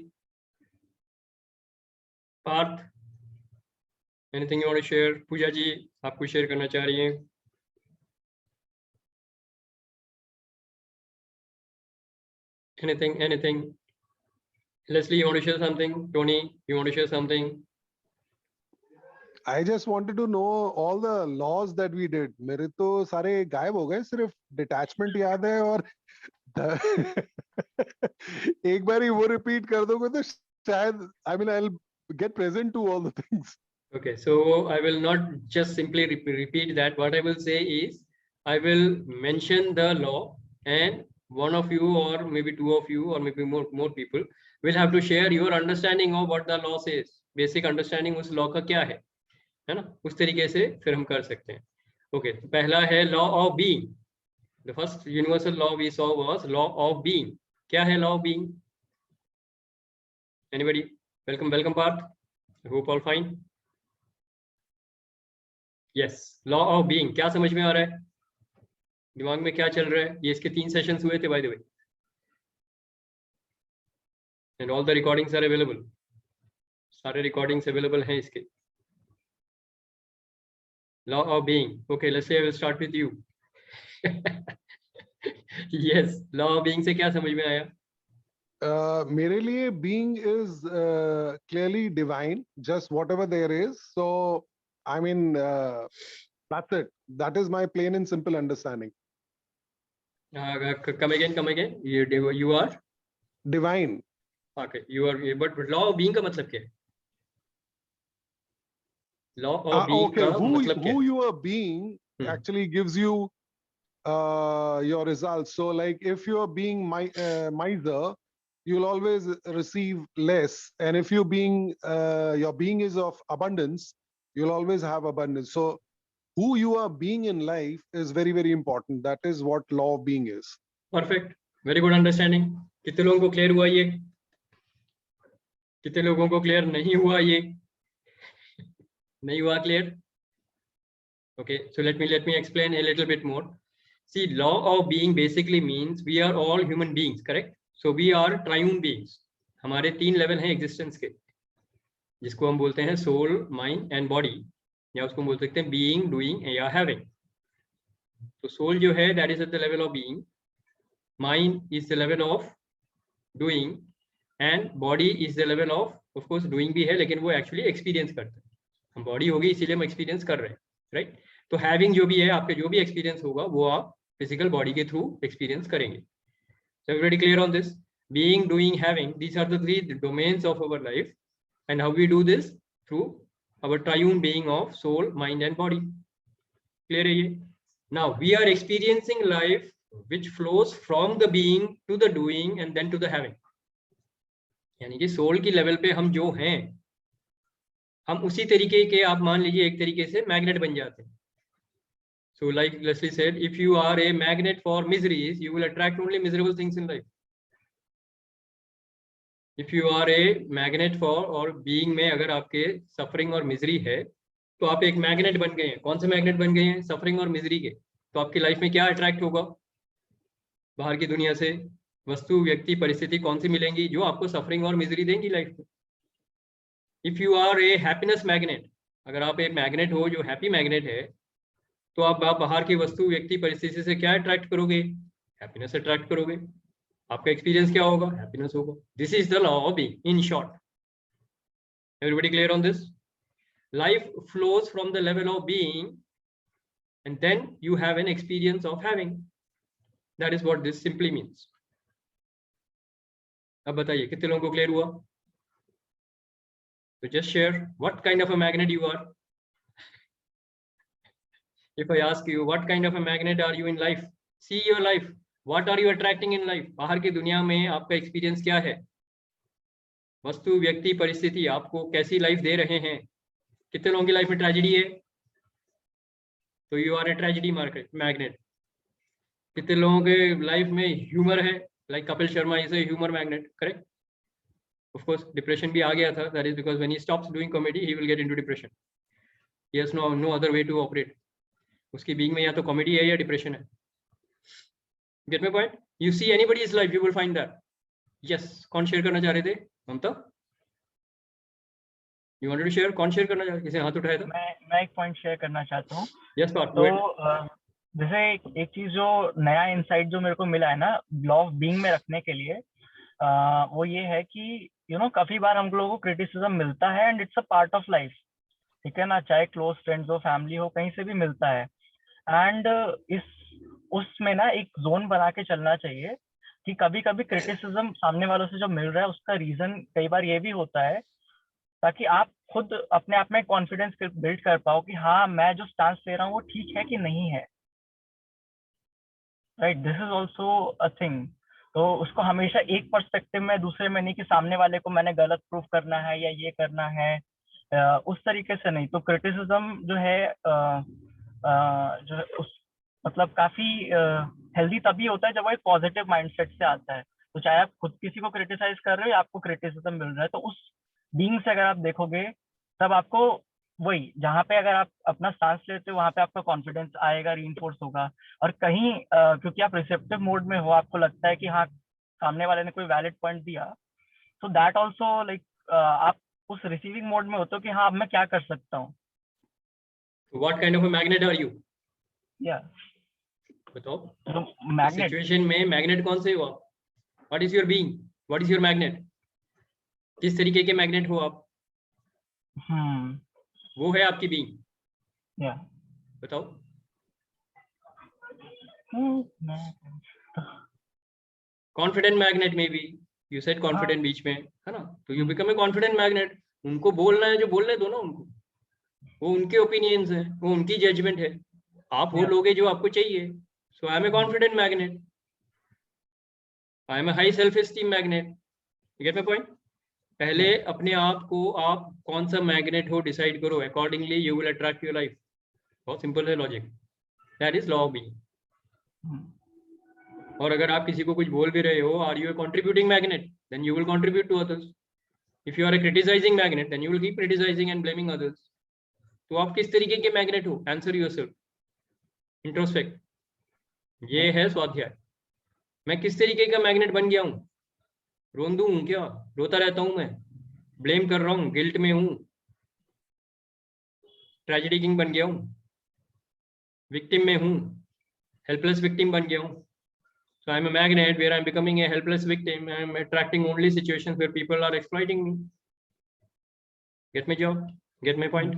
Parth, anything you want to share? Pooja ji, आप कुछ शेयर करना चाह रही हैं? Anything? Leslie, you want to share something? Tony, you want to share something? I just wanted to know all the laws that we did. मेरे तो सारे गायब हो गए, सिर्फ detachment याद है, और एक बार ही वो repeat कर दोगे तो शायद, I mean, I'll get present to all the things. Okay, so I will not just simply repeat that. What I will say is, I will mention the law, and one of you or maybe two of you or maybe more people will have to share your understanding of what the law says. Basic understanding उस law का क्या है ना, उस तरीके से फिर हम कर सकते हैं। Okay, तो पहला है law of being. The first universal law we saw was law of being. क्या है law of being? Anybody? Welcome Parth. I hope all fine. Yes, law of being क्या समझ में आ रहा है, दिमाग में क्या चल रहा है? ये इसके 3 सेशंस हुए थे, by the way, and all the recordings are available. सारे रिकॉर्डिंग्स अवेलेबल हैं इसके। Law of being, okay, let's say I will start with you. Yes, law of being से क्या समझ में आया? मेरे लिए being is clearly divine, just whatever there is. So, I mean, that's it. That is my plain and simple understanding. Come again. You are Divine. okay. You are, but law of being का मतलब क्या है? Law of being Okay, का मतलब क्या who है? you are being actually gives you your results. So, like, if you are being miser, you'll always receive less, and if you being your being is of abundance, you'll always have abundance. So, who you are being in life is very, very important. That is what law of being is. Perfect. Very good understanding. कितने लोगों को clear हुआ ये? कितने लोगों को clear नहीं हुआ ये? नहीं हुआ clear? Okay, so let me explain a little bit more. See, law of being basically means we are all human beings, correct? So we are triune beings. हमारे 3 लेवल हैं एग्जिस्टेंस के, जिसको हम बोलते हैं सोल, माइंड एंड बॉडी, या उसको बोल सकते हैं बीइंग, डूइंग या हैविंग. तो सोल जो है that is eight the level of being, mind is the level of doing, and body is the level of course doing भी है, लेकिन वो एक्चुअली एक्सपीरियंस करते हैं. हम बॉडी होगी इसीलिए हम एक्सपीरियंस कर रहे हैं, राइट? तो हैविंग जो भी है, आपके जो भी एक्सपीरियंस होगा वो आप फिजिकल बॉडी के थ्रू एक्सपीरियंस करेंगे. So everybody clear on this? Being, doing, having, these are the 3 domains of our life, and how we do this through our triune being of soul, mind and body. Clear है ये? Now we are experiencing life which flows from the being to the doing and then to the having. यानी कि soul की level पे हम जो हैं, हम उसी तरीके के, आप मान लीजिए एक तरीके से मैग्नेट बन जाते हैं. So like Leslie said, if you are a magnet for miseries, you will attract only miserable things in life. If you are a magnet for, और being में अगर आपके suffering और misery है, तो आप एक magnet बन गए हैं. कौन से magnet बन गए हैं? Suffering और misery के. तो आपकी लाइफ में क्या अट्रैक्ट होगा? बाहर की दुनिया से वस्तु, व्यक्ति, परिस्थिति कौन सी मिलेंगी जो आपको सफरिंग और मिजरी देंगी लाइफ में. If you are a happiness magnet, अगर आप एक मैग्नेट हो जो हैप्पी मैग्नेट है, तो आप बाहर की वस्तु, व्यक्ति, परिस्थिति से क्या अट्रैक्ट करोगे? हैप्पीनेस अट्रैक्ट करोगे. आपका एक्सपीरियंस क्या होगा? हैप्पीनेस होगा. This is the law of being in short. Everybody clear on this? Life flows from the level of being and then you have an experience of having. That is what this simply means. अब बताइए कितने लोगों को clear हुआ? So just share what kind of a magnet you are. If I ask you what kind of a magnet are you in life, see your life. What are you attracting in life? बाहर की दुनिया में आपका experience क्या है? वस्तु, व्यक्ति, परिस्थिति आपको कैसी लाइफ दे रहे हैं? कितने लोगों की लाइफ में ट्रेजेडी है? तो you are a tragedy magnet. कितने लोगों के लाइफ में ह्यूमर है? Like Kapil Sharma is a humour magnet, correct? Of course depression भी आ गया था. That is because when he stops doing comedy he will get into depression. He has no other way to operate. उसकी being में या तो comedy है या डिप्रेशन है. Get my point? You see anybody's life, you will find that. Yes, कौन share करना चाह रहे थे? ममता, यू वांटेड टू शेयर? कौन शेयर करना चाह रहे? किसी हाथ उठाया था? मैं एक पॉइंट शेयर करना चाहता हूँ. यस पार्थ. तो जैसे एक चीज जो नया इंसाइट जो मेरे को मिला है ना लॉ ऑफ बीइंग में रखने के लिए, वो ये है कि काफी बार हम लोगों को क्रिटिसिज्म मिलता है and it's a part of life. ठीक है ना, चाहे क्लोज फ्रेंड्स हो, फैमिली हो, कहीं से भी मिलता है. एंड उसमें ना एक जोन बना के चलना चाहिए कि कभी कभी क्रिटिसिज्म सामने वालों से जो मिल रहा है उसका रीजन कई बार ये भी होता है, ताकि आप खुद अपने आप में कॉन्फिडेंस बिल्ड कर पाओ कि हाँ मैं जो स्टांस ले रहा हूँ वो ठीक है कि नहीं है. Right, this is also a thing. तो उसको हमेशा एक पर्सपेक्टिव में, दूसरे में नहीं कि सामने वाले को मैंने गलत प्रूफ करना है या ये करना है, उस तरीके से नहीं. तो क्रिटिसिज्म जो है उस मतलब काफी हेल्दी तभी होता है जब वो एक पॉजिटिव माइंडसेट से आता है. तो चाहे आप खुद किसी को क्रिटिसाइज कर रहे हो या आपको क्रिटिसिज्म मिल रहा है, तो उस बीइंग से अगर आप देखोगे तब आपको वही, जहाँ पे अगर आप अपना स्टांस लेते हो वहाँ पे आपका कॉन्फिडेंस आएगा, रीइंफोर्स होगा. और कहीं क्योंकि आप रिसेप्टिव मोड में हो, आपको लगता है कि हाँ सामने वाले ने कोई वैलिड पॉइंट दिया, सो दैट ऑल्सो लाइक आप उस रिसीविंग मोड में होते हो कि हाँ अब मैं क्या कर सकता हूँ. What kind of a magnet are you? Yeah. बताओ. तो मैग्नेट सिचुएशन में मैग्नेट कौन से हुआ? What is your being? What is your magnet? किस तरीके के मैग्नेट हो आप? वो है आपकी बीइंग। Yeah. बताओ। कॉन्फिडेंट मैग्नेट में भी यू सेड कॉन्फिडेंट बीच में है ना, तो you become a confident magnet. उनको बोलना है जो बोलने दो ना उनको, वो उनके ओपिनियंस है, वो उनकी जजमेंट है, आप वो लोगे जो आपको चाहिए। So I am a confident magnet, I am a high self esteem magnet. You get my point? पहले अपने आप को आप कौन सा मैग्नेट हो डिसाइड करो, accordingly you will attract your life. बहुत सिंपल है logic, that is law of being. और अगर आप किसी को कुछ बोल भी रहे हो, are you a contributing magnet, then you will contribute to others. If you are a criticising magnet, then you will keep criticising and blaming others. तो आप किस तरीके के मैग्नेट हो? Answer yourself, introspect. ये है स्वाध्याय। मैं किस तरीके का मैग्नेट बन गया हूँ? रोंदू हूँ क्या? रोता रहता हूँ मैं, ब्लेम कर रहा हूँ, गिल्ट में हूँ, ट्रेजेडी किंग बन गया हूँ, विक्टिम में हूँ, हेल्पलेस विक्टिम बन गया हूँ। So I am a magnet where I am becoming a helpless victim. I am attracting only situations where people are exploiting me. Get my job? Get my point?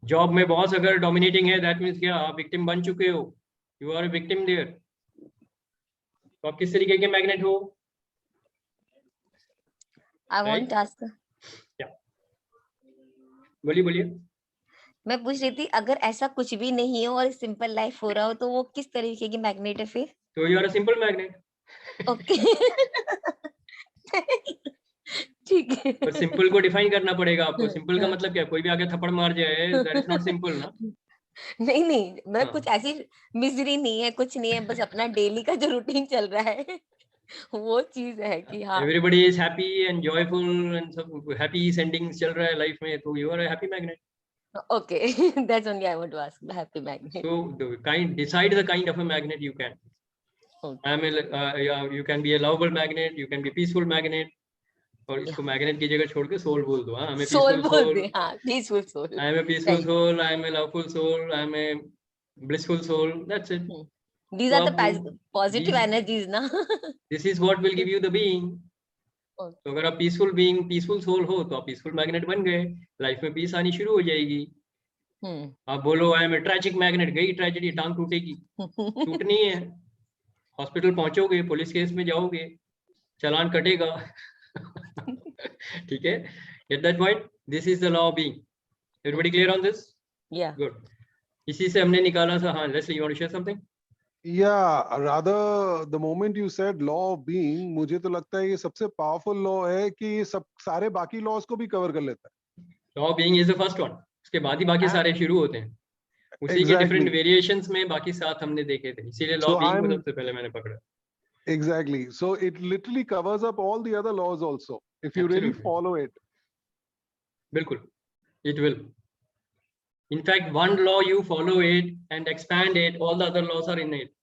Job में boss अगर dominating है, that means क्या आप victim बन चुके हो? You are a victim there. तो आप किस तरीके के मैग्नेट हो? I want to ask. बोलिए बोलिए। मैं पूछ रही थी, अगर ऐसा कुछ भी नहीं हो और सिंपल लाइफ हो रहा हो, तो वो किस तरीके की मैग्नेट है फिर? तो you are a simple magnet. Okay ठीक है। पर सिंपल को डिफाइन करना पड़ेगा आपको। सिंपल का मतलब क्या? कोई भी आगे थप्पड़ मार जाए, दैट इज नॉट सिंपल ना। नहीं मैं कुछ ऐसी मिजरी नहीं है, कुछ नहीं है, बस अपना डेली का जो रूटीन चल रहा है वो चीज है कि हाँ everybody is happy and joyful and सब हैप्पी सेंडिंग्स चल रहा है लाइफ में, तो you are a happy magnet. okay that's only I want to ask, the happy magnet. So decide the kind of a magnet you can. Okay. I am you can be a lovable magnet, you can be peaceful magnet, और इसको magnet की जगह छोड़ के soul बोल दो। हाँ, soul बोल दे। हाँ, peaceful soul. I am a peaceful soul, I am a loveful soul, I am a blissful soul. That's it. These are the positive energies ना। This is what will give you the being. तो अगर आप peaceful being, peaceful soul हो, तो आप peaceful magnet बन गए, life में पीस आनी शुरू हो जाएगी। आप बोलो I am a tragic magnet, गई ट्रेजेडी, टांग टूटेगी, टूटनी है, हॉस्पिटल पहुंचोगे, पुलिस केस में जाओगे, चालान कटेगा। ठीक है, get that point? This is the law of being. Everybody clear on this? Yeah good. इसी से हमने निकाला था। हाँ, Leslie, you want to share something? Yeah, rather the moment you said law of being, मुझे तो लगता है ये सबसे पावरफुल लॉ है कि ये सब सारे बाकी लॉज को भी कवर कर लेता है। Law of being is the first one, उसके बाद ही बाकी सारे शुरू होते हैं। उसी के डिफरेंट वेरिएशंस में बाकी 7 हमने देखे थे, इसीलिए लॉ ऑफ बीइंग को सबसे पहले मैंने पकड़ा। Exactly. So it literally covers up all the other laws also, if you really follow it. बिल्कुल, it will. In fact, one law you follow it and expand it, all the other laws are in it.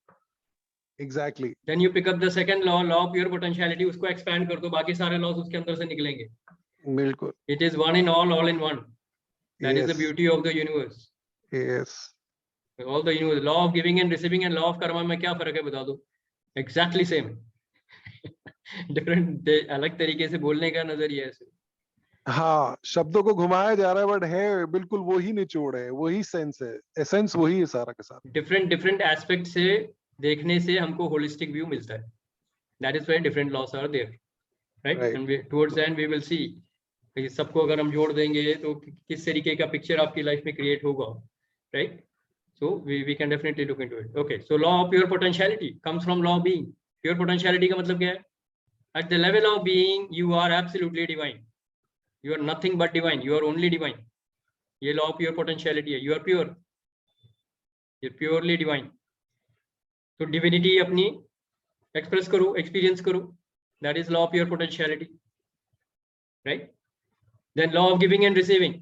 Exactly. Then you pick up the second law, law of pure potentiality, उसको expand कर दो, बाकी सारे laws उसके अंदर से निकलेंगे। बिल्कुल। It is one in all in one. That is the beauty of the universe. Yes. All the universe. Law of giving and receiving and law of karma में क्या फर्क है बता दो? Exactly same. Different, अलग तरीके से बोलने का नजरिया है। हाँ, शब्दों को घुमाया जा रहा है, बट है बिल्कुल वही निचोड़ है, वही सेंस है, एसेंस वही है सारा का सारा। डिफरेंट एस्पेक्ट से देखने से हमको होलिस्टिक व्यू मिलता है। That is why different laws are there, right? And towards the end we will see कि सबको अगर हम जोड़ देंगे तो किस तरीके का पिक्चर आपकी लाइफ में क्रिएट होगा, right? So we can definitely look into it. Okay, so law of pure potentiality comes from law of being. Pure potentiality का मतलब क्या है? At the level of being you are absolutely divine, you are nothing but divine, you are only divine. ये law of pure potentiality है, you are pure, you're purely divine. तो divinity अपनी express करो, experience करो, that is law of pure potentiality, right? Then law of giving and receiving.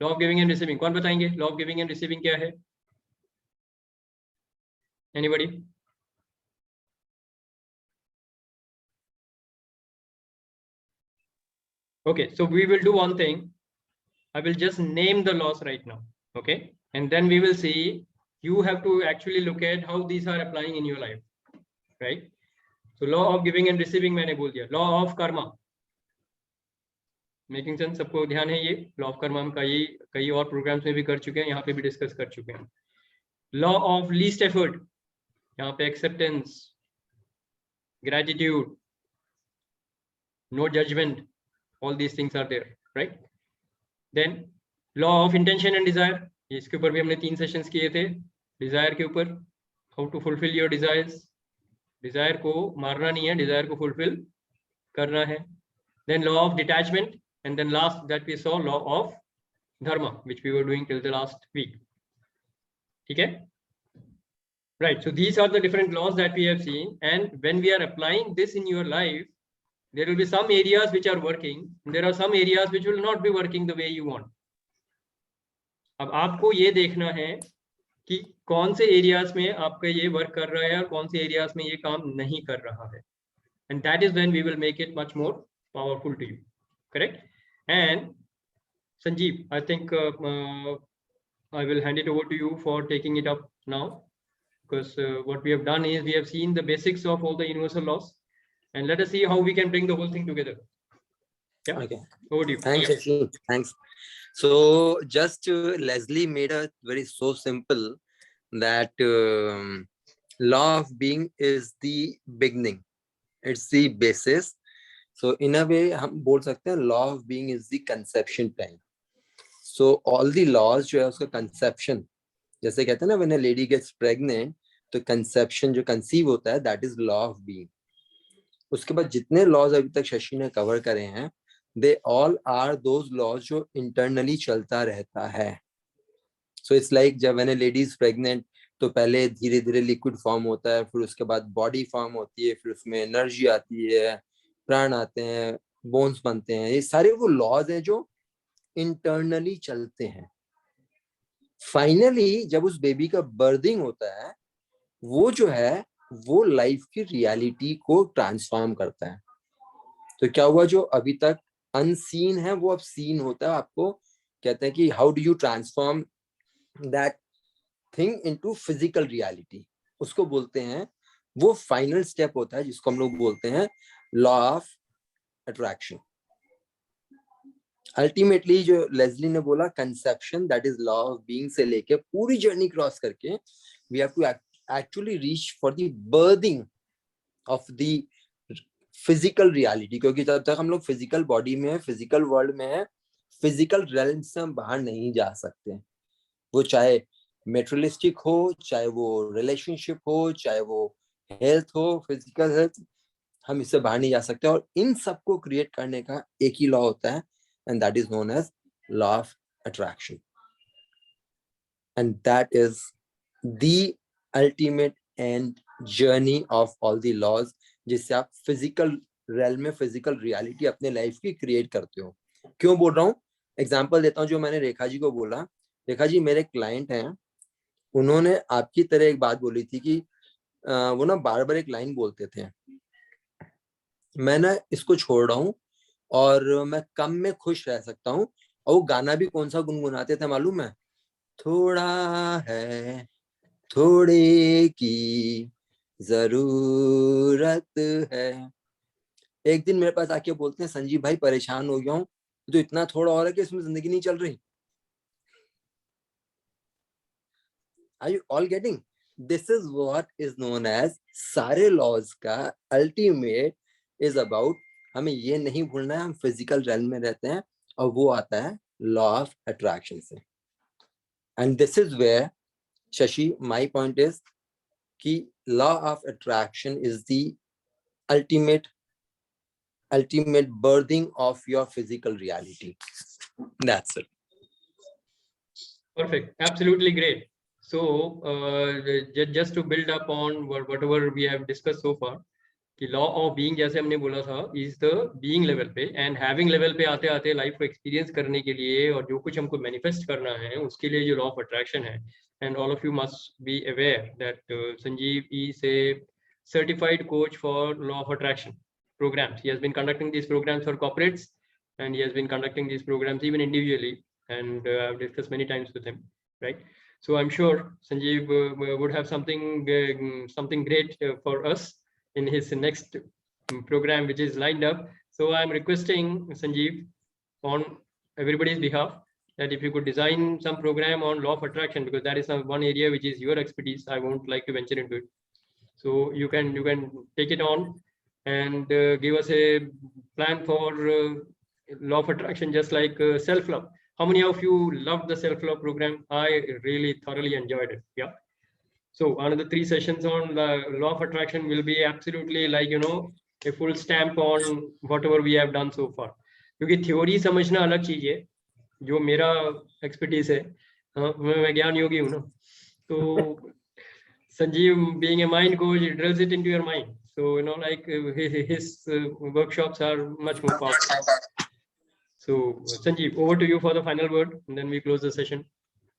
Law of giving and receiving, कौन बताएंगे law of giving and receiving क्या है? Anybody? Okay, so we will do one thing. I will just name the laws right now, okay? And then we will see, you have to actually look at how these are applying in your life, right? So law of giving and receiving मैंने बोल दिया. Law of karma. Making sense? सबको ध्यान है ये? Law of Karma हम कई और प्रोग्राम्स में भी कर चुके हैं, यहाँ पे भी डिस्कस कर चुके हैं. लॉ ऑफ लीस्ट एफर्ट, यहाँ पे acceptance, gratitude, no judgement, all these things are there, right? Then law of intention and desire, इसके ऊपर भी हमने 3 सेशंस किए थे. डिजायर के ऊपर, how to fulfil your desires. Desire को मारना नहीं है, डिजायर को फुलफिल करना है. Then law of detachment, and then last that we saw law of dharma, which we were doing till the last week. Okay, right? So these are the different laws that we have seen, and when we are applying this in your life, there will be some areas which are working, and there are some areas which will not be working the way you want. अब आपको ये देखना है कि कौन से areas में आपका ये वर्क कर रहा है और कौन से एरियाज में ये काम नहीं कर रहा है, and that is when we will make it much more powerful to you. Correct? And Sanjeev, I think I will hand it over to you for taking it up now, because what we have done is we have seen the basics of all the universal laws, and let us see how we can bring the whole thing together. Yeah. Okay. Over to you. Thanks, Shashi. Thanks. So just Leslie made it very so simple that law of being is the beginning. It's the basis. So in a way हम बोल सकते हैं law of being is the conception time. So all the laws जो है उसका conception, जैसे कहते हैं ना when a lady gets pregnant, तो conception जो conceive होता है that is law of being. उसके बाद जितने laws अभी तक शशि ने cover करे हैं, they all are those laws जो internally चलता रहता है. So it's like जब when a lady is pregnant, तो पहले धीरे धीरे liquid form होता है, फिर उसके बाद body form होती है, फिर उसमें energy आती है, प्राण आते हैं, बोन्स बनते हैं. ये सारे वो लॉज हैं जो इंटरनली चलते हैं. फाइनली जब उस बेबी का बर्थिंग होता है, वो जो है वो लाइफ की रियलिटी को ट्रांसफॉर्म करता है. तो क्या हुआ, जो अभी तक अनसीन है वो अब सीन होता है. आपको कहते हैं कि how do you transform that thing into physical reality, उसको बोलते हैं, वो फाइनल स्टेप होता है जिसको हम लोग बोलते हैं लॉ ऑफ अट्रैक्शन. अल्टीमेटली जो लेस्ली ने बोला conception, that is law of being से लेके पूरी जर्नी क्रॉस करके we have to actually reach for the birthing of the physical reality. क्योंकि जब तक हम लोग फिजिकल बॉडी में है, फिजिकल वर्ल्ड में है, फिजिकल रेल्म से हम बाहर नहीं जा सकते. वो चाहे मेटेरियलिस्टिक हो, चाहे वो रिलेशनशिप हो, चाहे वो हेल्थ हो, फिजिकल हेल्थ, हम इससे बाहर नहीं जा सकते. और इन सबको क्रिएट करने का एक ही लॉ होता है, and that is known as law of attraction. And that is the ultimate end journey of all the laws, जिससे आप फिजिकल रेल्म में फिजिकल रियलिटी अपने लाइफ की क्रिएट करते हो. क्यों बोल रहा हूँ, एग्जाम्पल देता हूँ. जो मैंने रेखा जी को बोला, रेखा जी मेरे क्लाइंट हैं, उन्होंने आपकी तरह एक बात बोली थी कि वो ना बार बार एक लाइन बोलते थे, मैं ना इसको छोड़ रहा हूँ और मैं कम में खुश रह सकता हूँ. और वो गाना भी कौन सा गुनगुनाते थे मालूम है? थोड़ा है थोड़े की जरूरत है. एक दिन मेरे पास आके बोलते हैं, संजीव भाई परेशान हो गया हूँ, तो इतना थोड़ा और है कि इसमें जिंदगी नहीं चल रही. Are you all getting? This is what is known as सारे laws का ultimate is about, हमें ये नहीं भूलना है हम फिजिकल रेल्म में रहते हैं, और वो आता है लॉ ऑफ अट्रैक्शन से. And this is where Shashi my point is कि law of attraction is the ultimate birthing of your physical reality. That's it. Perfect. Absolutely great. So just to build up on whatever we have discussed so far, कि law of being जैसे हमने बोला था is the being level पे, and having level पे आते आते life को एक्सपीरियंस करने के लिए और जो कुछ हमको मैनिफेस्ट करना है उसके लिए जो लॉ ऑफ अट्रैक्शन है. And all of you must be aware that Sanjeev is a certified coach for law of attraction programs. He has been conducting these programs for corporates, and he has been conducting these programs even individually, and I've discussed many times with him, right? So I'm sure Sanjeev would have something great for us in his next program, which is lined up. So I'm requesting Sanjeev on everybody's behalf that if you could design some program on law of attraction, because that is one area which is your expertise. I won't like to venture into it. So you can take it on and give us a plan for law of attraction, just like self-love. How many of you loved the self-love program? I really thoroughly enjoyed it. Yeah. So another 3 sessions on the law of attraction will be absolutely like, you know, a full stamp on whatever we have done so far. क्योंकि theory समझना अलग चीज है, जो मेरा expertise है, मैं ज्ञान योगी हूँ ना, तो Sanjeev being a mind coach, it drills it into your mind. So, you know, like his workshops are much more powerful. So Sanjeev, over to you for the final word, and then we close the session.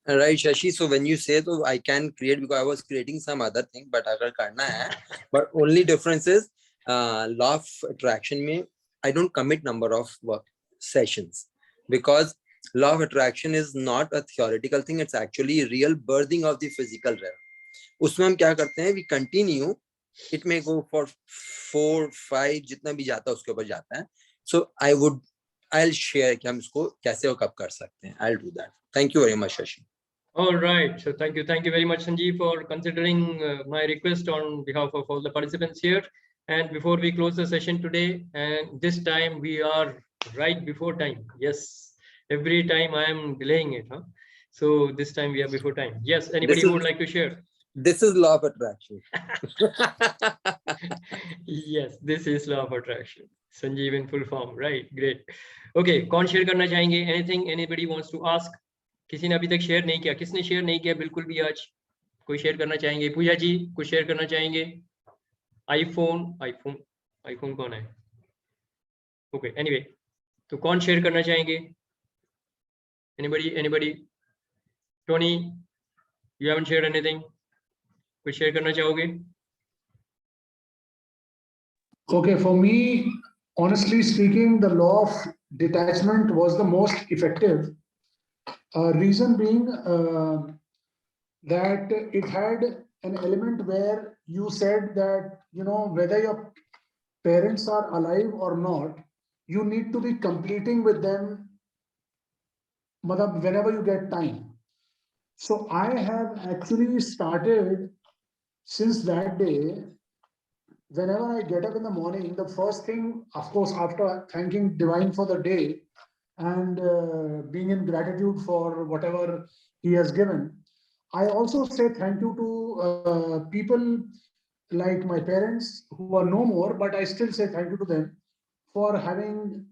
Right, Shashi. So when you say, so I can create, because I was creating some other thing, but agar karna hai, but only difference is law of attraction mein, I don't commit number of work sessions, because law of attraction is not a theoretical thing. It's actually real birthing of the physical realm. उसमें हम क्या करते हैं, we continue, it may go for 4, 5 जितना भी जाता है उसके ऊपर जाता है. So I'll share कि हम इसको कैसे और कब कर सकते हैं. I'll do that. Thank you very much, Shashi. All right. So thank you very much, Sanjeev, for considering my request on behalf of all the participants here. And before we close the session today, and this time we are right before time. Yes, every time I am delaying it, huh? So this time we are before time. Yes, anybody who would like to share? This is law of attraction. Yes, this is law of attraction. Sanjeev in full form, right? Great. Okay, कौन share करना चाहेंगे? Anything anybody wants to ask? किसी ने अभी तक share नहीं किया? किसने शेयर नहीं किया बिल्कुल भी आज? कोई शेयर करना चाहेंगे? पूजा जी कुछ शेयर करना चाहेंगे? आईफोन कौन है? Okay, anyway, तो कौन शेयर करना चाहेंगे? Anybody? Tony, you haven't shared anything? कुछ शेयर करना चाहोगे? Okay, for me, honestly speaking, the law of detachment was the most effective. Reason being that it had an element where you said that, you know, whether your parents are alive or not, you need to be completing with them whenever you get time. So I have actually started since that day. Whenever I get up in the morning, the first thing, of course, after thanking Divine for the day and being in gratitude for whatever he has given, I also say thank you to people like my parents who are no more, but I still say thank you to them for having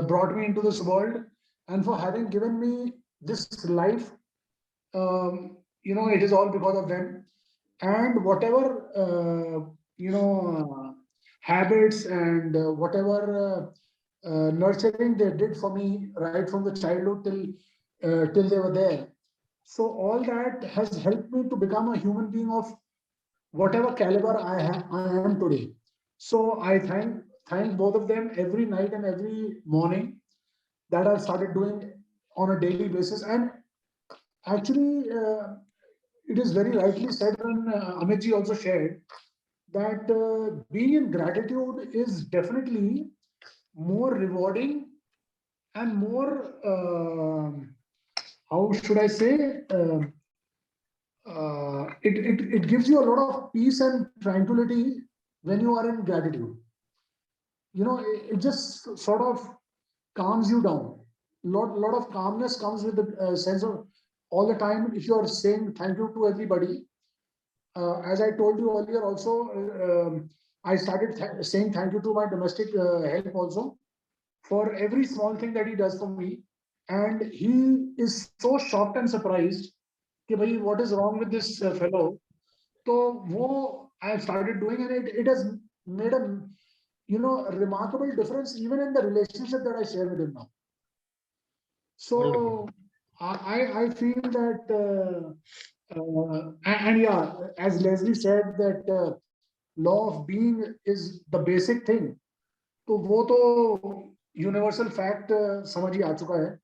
brought me into this world and for having given me this life. You know, it is all because of them. And whatever habits and whatever nurturing they did for me right from the childhood till they were there. So all that has helped me to become a human being of whatever caliber I am today. So I thank both of them every night and every morning. That I've started doing on a daily basis. And actually, it is very rightly said when Amitji also shared that being in gratitude is definitely more rewarding and more, how should I say, it gives you a lot of peace and tranquility when you are in gratitude. You know, it just sort of calms you down. Lot of calmness comes with the sense of all the time if you are saying thank you to everybody. As I told you earlier also, I started saying thank you to my domestic help also for every small thing that he does for me. And he is so shocked and surprised कि भाई what is wrong with this fellow. So वो I have started doing, and it has made a remarkable difference even in the relationship that I share with him now. So I feel that and yeah, as Leslie said that law of being is the basic thing. तो वो तो universal fact समझ ही आ चुका है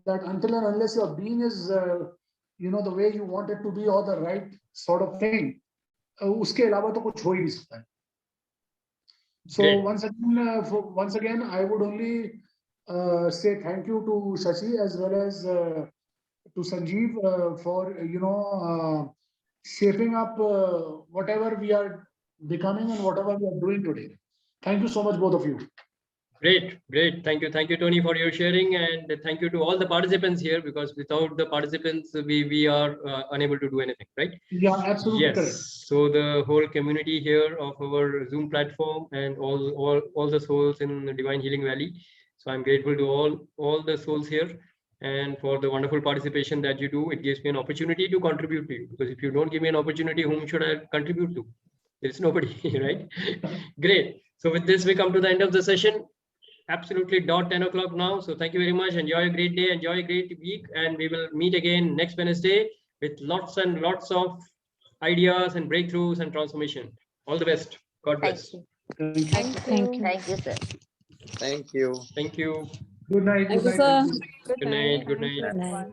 that until and unless your being is the way you want it to be or the right sort of thing, उसके अलावा तो कुछ हो ही नहीं सकता है. So Great. once again, I would only say thank you to Shashi as well as to Sanjeev for shaping up whatever we are becoming and whatever we are doing today. Thank you so much, both of you. Great, great. Thank you, Tony, for your sharing, and thank you to all the participants here, because without the participants, we are unable to do anything, right? Yeah, absolutely Yes. correct. So the whole community here of our Zoom platform and all the souls in the Divine Healing Valley. So I'm grateful to all the souls here, and for the wonderful participation that you do. It gives me an opportunity to contribute to you, because if you don't give me an opportunity, whom should I contribute to? There's nobody, right? Great. So with this, we come to the end of the session. Absolutely dot 10 o'clock now. So thank you very much. Enjoy a great day. Enjoy a great week. And we will meet again next Wednesday with lots and lots of ideas and breakthroughs and transformation. All the best. God bless. Thank you. Thank you. Thank you, sir. Thank you. Thank you. Good night. Thank Good you, night. sir. Good night. Good Thank you, night. everyone.